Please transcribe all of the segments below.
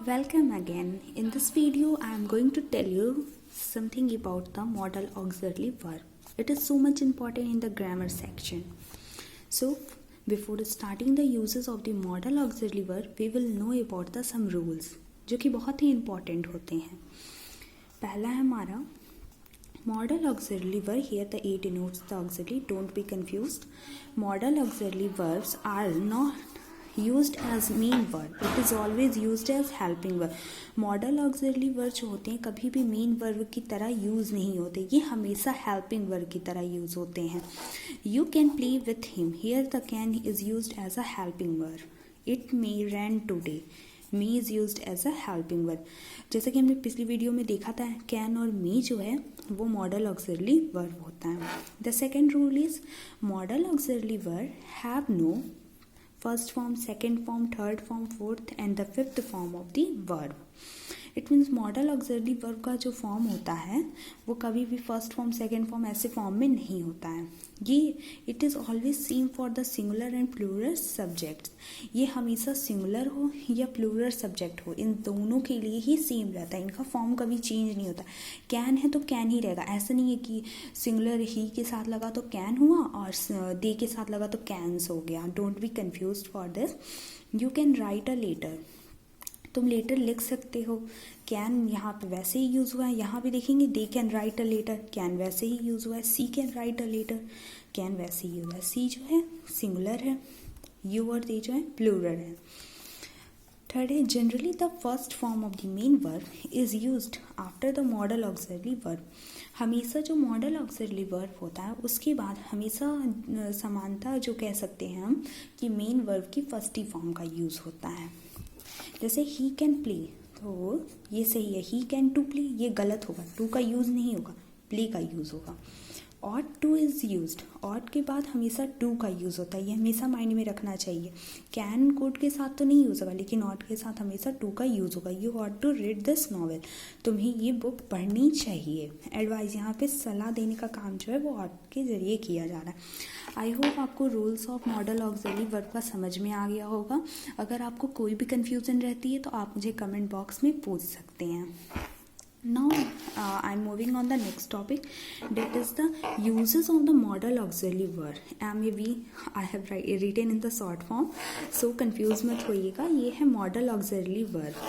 Welcome again. In this video, I am going to tell you something about the modal auxiliary verb. It is so much important in the grammar section. So, before starting the uses of the modal auxiliary verb, we will know about the some rules जो कि बहुत ही important होते हैं. पहला है हमारा modal auxiliary verb. Here the A denotes the auxiliary. Don't be confused. Modal auxiliary verbs are not used as main verb. It is always used as helping verb. Modal auxiliary verb जो होते हैं कभी भी main verb की तरह use नहीं होते, ये हमेशा helping verb की तरह यूज़ होते हैं. You can play with him. Here the can is used as a helping verb. It may rain today. May is used as a helping verb. जैसा कि हमने पिछली वीडियो में देखा था, can और may जो है वो modal auxiliary verb होता है. The second rule is modal auxiliary verb have no first form, second form, third form, fourth and the fifth form of the verb. It means modal auxiliary verb का जो form होता है वो कभी भी first form second form ऐसे form में नहीं होता है. ये it is always same for the singular and plural subjects. ये हमेशा सिंगुलर हो या प्लूरल सब्जेक्ट हो, इन दोनों के लिए ही सेम रहता है. इनका फॉर्म कभी चेंज नहीं होता. कैन है तो कैन ही रहेगा. ऐसा नहीं है कि सिंगुलर ही के साथ लगा तो कैन हुआ और दे के साथ लगा तो कैंस हो गया. Don't be confuse for this. You can write a letter. तुम लेटर लिख सकते हो. कैन यहाँ पे वैसे ही यूज़ हुआ है. यहाँ भी देखेंगे they can write a letter, can वैसे ही यूज़ हुआ है. She can write a letter, can वैसे ही हुआ है. सी जो है सिंगुलर है, यू और दे जो है प्लूरल है. थर्ड है generally the first form of the main verb is used after the model auxiliary verb. हमेशा जो मॉडल ऑक्सिलरी वर्ब होता है उसके बाद हमेशा समानता जो कह सकते हैं हम कि मेन वर्ब की फर्स्ट ही फॉर्म का यूज़ होता है. जैसे ही कैन प्ले, तो ये सही है. ही कैन टू प्ले ये गलत होगा, टू का यूज़ नहीं होगा, प्ले का यूज़ होगा. Ought to is used, ought के बाद हमेशा टू का यूज़ होता है. ये हमेशा माइंड में रखना चाहिए. कैन कोड के साथ तो नहीं यूज़ होगा लेकिन ऑट के साथ हमेशा टू का यूज़ होगा. You ought to read this novel, तुम्हें ये बुक पढ़नी चाहिए. एडवाइस यहाँ पे सलाह देने का काम जो है वो ऑट के जरिए किया जा रहा है. आई होप आपको rules of model auxiliary verb का समझ में आ गया होगा. अगर आपको कोई भी कन्फ्यूज़न रहती है तो आप मुझे कमेंट बॉक्स में पूछ सकते हैं. Now I'm moving on the next topic, that is the uses of the modal auxiliary verb. MAV I have written in the short form, so confuse मत होइएगा. ये है modal auxiliary verb.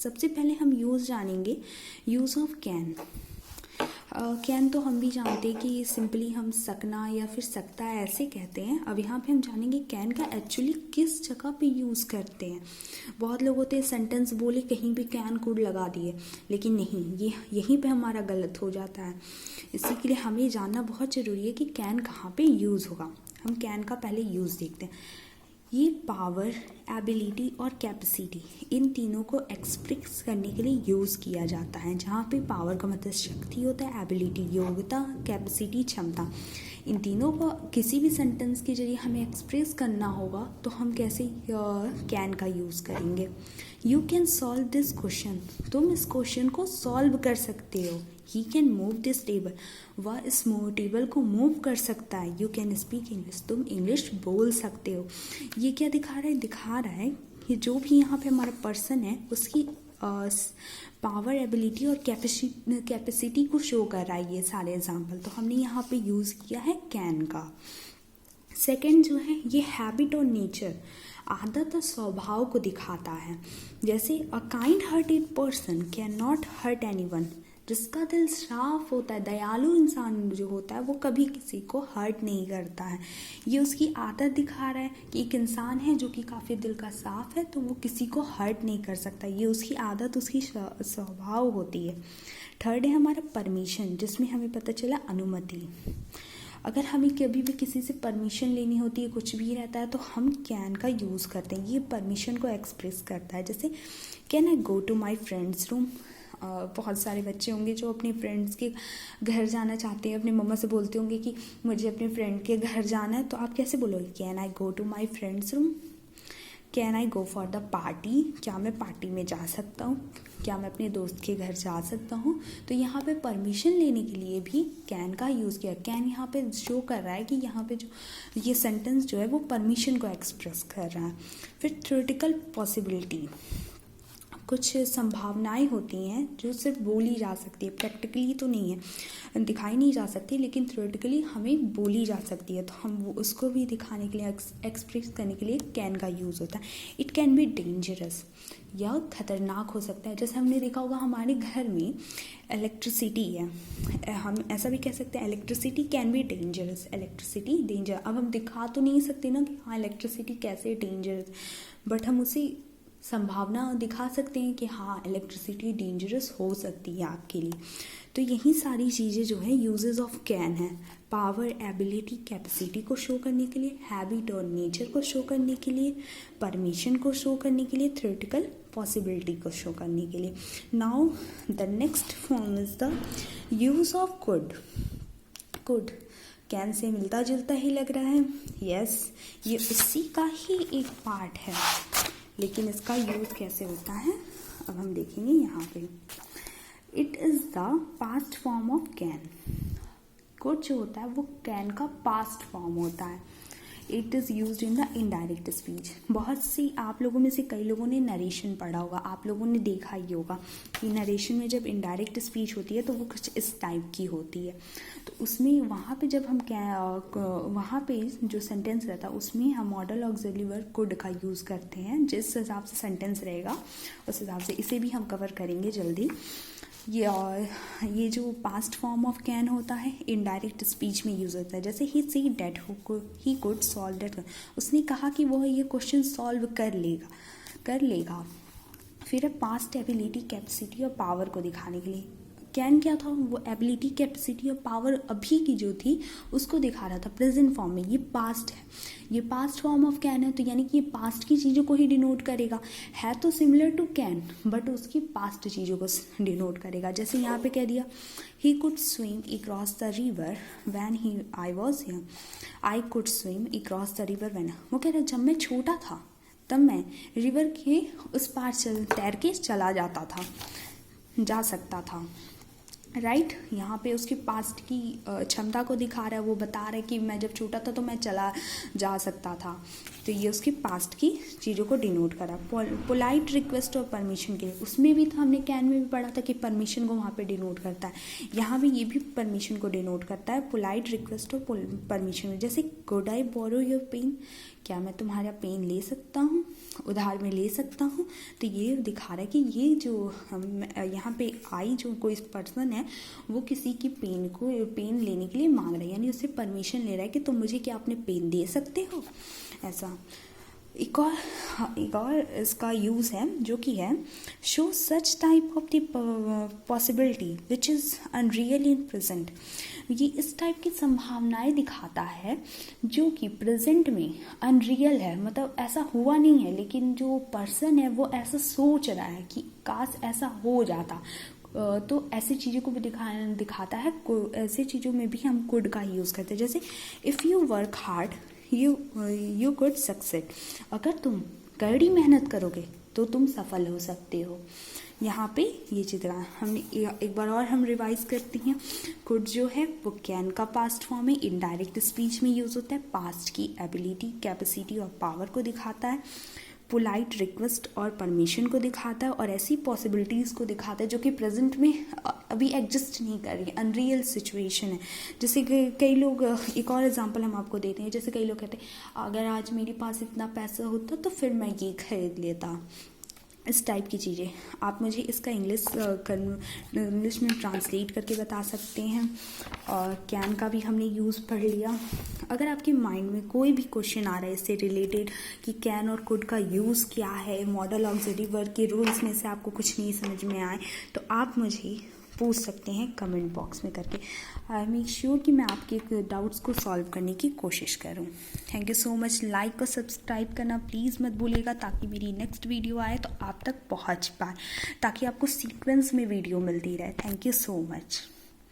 सबसे पहले हम यूज़ जानेंगे यूज़ ऑफ कैन. कैन तो हम भी जानते हैं कि सिंपली हम सकना या फिर सकता ऐसे कहते हैं. अब यहाँ पे हम जानेंगे कैन का एक्चुअली किस जगह पे यूज़ करते हैं. बहुत लोग होते हैं सेंटेंस बोले कहीं भी कैन कोड लगा दिए, लेकिन नहीं, ये यहीं पे हमारा गलत हो जाता है. इसी के लिए हमें जानना बहुत ज़रूरी है कि कैन कहाँ पे यूज़ होगा. हम कैन का पहले यूज़ देखते हैं. ये पावर, एबिलिटी और कैपेसिटी, इन तीनों को एक्सप्रेस करने के लिए यूज़ किया जाता है. जहाँ पे पावर का मतलब शक्ति होता है, एबिलिटी योग्यता, कैपेसिटी क्षमता. इन तीनों को किसी भी सेंटेंस के जरिए हमें एक्सप्रेस करना होगा तो हम कैसे कैन का यूज़ करेंगे. You can solve this question, तुम इस क्वेश्चन को सॉल्व कर सकते हो. He can move this table, वह इस टेबल को मूव कर सकता है. यू कैन स्पीक इंग्लिश, तुम इंग्लिश बोल सकते हो. ये क्या दिखा रहा है कि जो भी यहाँ पे हमारा पर्सन है उसकी पावर, एबिलिटी और कैपेसिटी को शो कर रहा है ये सारे एग्जाम्पल. तो हमने यहाँ पे यूज़ किया है कैन का. सेकेंड जो है ये हैबिट और नेचर, आदत और स्वभाव को दिखाता है. जैसे a kind hearted person can not hurt anyone, जिसका दिल साफ होता है, दयालु इंसान जो होता है वो कभी किसी को हर्ट नहीं करता है. ये उसकी आदत दिखा रहा है कि एक इंसान है जो कि काफ़ी दिल का साफ है तो वो किसी को हर्ट नहीं कर सकता. ये उसकी आदत, उसकी स्वभाव होती है. थर्ड है हमारा परमिशन, जिसमें हमें पता चला अनुमति. अगर हमें कभी भी किसी से परमिशन लेनी होती है, कुछ भी रहता है, तो हम कैन का यूज़ करते हैं. ये परमिशन को एक्सप्रेस करता है. जैसे can I go to my friend's room. बहुत सारे बच्चे होंगे जो अपने फ्रेंड्स के घर जाना चाहते हैं, अपने मम्मा से बोलते होंगे कि मुझे अपने फ्रेंड के घर जाना है, तो आप कैसे बोलोगे can I go to my friend's room. Can I go for the party, क्या मैं पार्टी में जा सकता हूँ, क्या मैं अपने दोस्त के घर जा सकता हूँ. तो यहाँ पे परमिशन लेने के लिए भी कैन का यूज़ किया. कैन यहाँ पे शो कर रहा है कि यहाँ पे जो ये सेंटेंस जो है वो परमिशन को एक्सप्रेस कर रहा है. फिर थ्योरेटिकल पॉसिबिलिटी, कुछ संभावनाएं होती हैं जो सिर्फ बोली जा सकती है, प्रैक्टिकली तो नहीं है, दिखाई नहीं जा सकती, लेकिन थ्योरेटिकली हमें बोली जा सकती है। तो हम उसको भी दिखाने के लिए, एक्सप्रेस करने के लिए कैन का यूज़ होता है। इट कैन बी डेंजरस, यह खतरनाक हो सकता है। जैसे हमने देखा होगा हमारे घर में इलेक्ट्रिसिटी है, हम ऐसा भी कह सकते हैं electricity can be dangerous, electricity danger. अब हम दिखा तो नहीं सकते ना कि हाँ इलेक्ट्रिसिटी कैसे डेंजरस, बट हम उसी संभावना दिखा सकते हैं कि हाँ इलेक्ट्रिसिटी डेंजरस हो सकती है आपके लिए। तो यही सारी चीज़ें जो है यूजेस ऑफ कैन है। पावर, एबिलिटी, कैपेसिटी को शो करने के लिए, हैबिट और नेचर को शो करने के लिए, परमिशन को शो करने के लिए, थ्योरेटिकल पॉसिबिलिटी को शो करने के लिए। Now the next form is the use of could. Could can say मिलता जुलता ही लग रहा है, यस, ये उसी का ही एक पार्ट है, लेकिन इसका यूज कैसे होता है अब हम देखेंगे यहाँ पे। It is the past form of can. Could जो होता है वो कैन का पास्ट फॉर्म होता है। It is use in the indirect speech. बहुत सी आप लोगों में से कई लोगों ने नरेशन पढ़ा होगा, आप लोगों ने देखा ही होगा कि नरेशन में जब इनडायरेक्ट स्पीच होती है तो वो कुछ इस टाइप की होती है। तो उसमें वहाँ पे जब हम वहाँ पे जो सेंटेंस रहता है उसमें हम मॉडल ऑक्सिलरी वर्ब कुड का यूज़ करते हैं। जिस हिसाब से सेंटेंस रहेगा उस हिसाब से, इसे भी हम कवर करेंगे जल्दी। ये जो पास्ट फॉर्म ऑफ कैन होता है इनडायरेक्ट स्पीच में यूज होता है। जैसे ही see that he could solve that, उसने कहा कि वह ये क्वेश्चन सॉल्व कर लेगा। फिर पास्ट एबिलिटी, कैपेसिटी और पावर को दिखाने के लिए कैन क्या था, वो एबिलिटी, कैपेसिटी और पावर अभी की जो थी उसको दिखा रहा था प्रेजेंट फॉर्म में। ये पास्ट है, ये पास्ट फॉर्म ऑफ कैन है, तो यानी कि ये पास्ट की चीज़ों को ही डिनोट करेगा। है तो सिमिलर टू कैन बट उसकी पास्ट चीज़ों को डिनोट करेगा। जैसे यहाँ पे कह दिया he could swim across the river when I was here. I could swim across the river when, वो कह रहा है जब मैं छोटा था तब मैं रिवर के उस पार तैर के चला जा सकता था, राइट। यहाँ पे उसकी पास्ट की क्षमता को दिखा रहा है, वो बता रहा है कि मैं जब छोटा था तो मैं चला जा सकता था। तो ये उसकी पास्ट की चीज़ों को डिनोट करा। पोलाइट रिक्वेस्ट और परमिशन के लिए, उसमें भी था, हमने कैन में भी पढ़ा था कि परमिशन को वहाँ पे डिनोट करता है। यहाँ भी ये भी परमिशन को डिनोट करता है, पोलाइट रिक्वेस्ट और परमिशन। जैसे could I borrow your pen, क्या मैं तुम्हारा पेन ले सकता हूँ, उधार में ले सकता हूँ। तो ये दिखा रहा है कि ये जो हम यहाँ पे आई जो कोई पर्सन है वो किसी की पेन लेने के लिए मांग रहा है, यानी उससे परमिशन ले रहा है कि तुम मुझे क्या अपने पेन दे सकते हो, ऐसा। एक और इसका यूज़ है जो कि है show such type of the possibility which is unreal in present. ये इस टाइप की संभावनाएं दिखाता है जो कि प्रेजेंट में अनरियल है, मतलब ऐसा हुआ नहीं है, लेकिन जो पर्सन है वो ऐसा सोच रहा है कि काश ऐसा हो जाता। तो ऐसी चीज़ों को भी दिखाता है। ऐसी चीज़ों में भी हम कुड का यूज़ करते हैं। जैसे if you work hard you could succeed, अगर तुम कड़ी मेहनत करोगे तो तुम सफल हो सकते हो। यहाँ पे ये चित्र हमने एक बार और हम रिवाइज करते हैं। कुड जो है वो कैन का पास्ट फॉर्म है, इनडायरेक्ट स्पीच में यूज होता है, पास्ट की एबिलिटी, कैपेसिटी और पावर को दिखाता है, पोलाइट रिक्वेस्ट और परमिशन को दिखाता है, और ऐसी पॉसिबिलिटीज़ को दिखाता है जो कि प्रेजेंट में अभी एग्जिस्ट नहीं कर रही है, अनरियल सिचुएशन है। जैसे कई लोग, एक और एग्जांपल हम आपको देते हैं, जैसे कई लोग कहते हैं अगर आज मेरे पास इतना पैसा होता तो फिर मैं ये खरीद लेता। इस टाइप की चीज़ें आप मुझे इसका इंग्लिश में ट्रांसलेट करके बता सकते हैं। और कैन का भी हमने यूज़ पढ़ लिया। अगर आपके माइंड में कोई भी क्वेश्चन आ रहा है इससे रिलेटेड कि कैन और कुड का यूज़ क्या है, मॉडल ऑक्सिलरी वर्ब के रूल्स में से आपको कुछ नहीं समझ में आए तो आप मुझे पूछ सकते हैं कमेंट बॉक्स में करके। आई मेक श्योर कि मैं आपके डाउट्स को सॉल्व करने की कोशिश करूं। Thank you so much. Like और सब्सक्राइब करना प्लीज़ मत भूलिएगा ताकि मेरी नेक्स्ट वीडियो आए तो आप तक पहुंच पाए, ताकि आपको सीक्वेंस में वीडियो मिलती रहे। Thank you so much.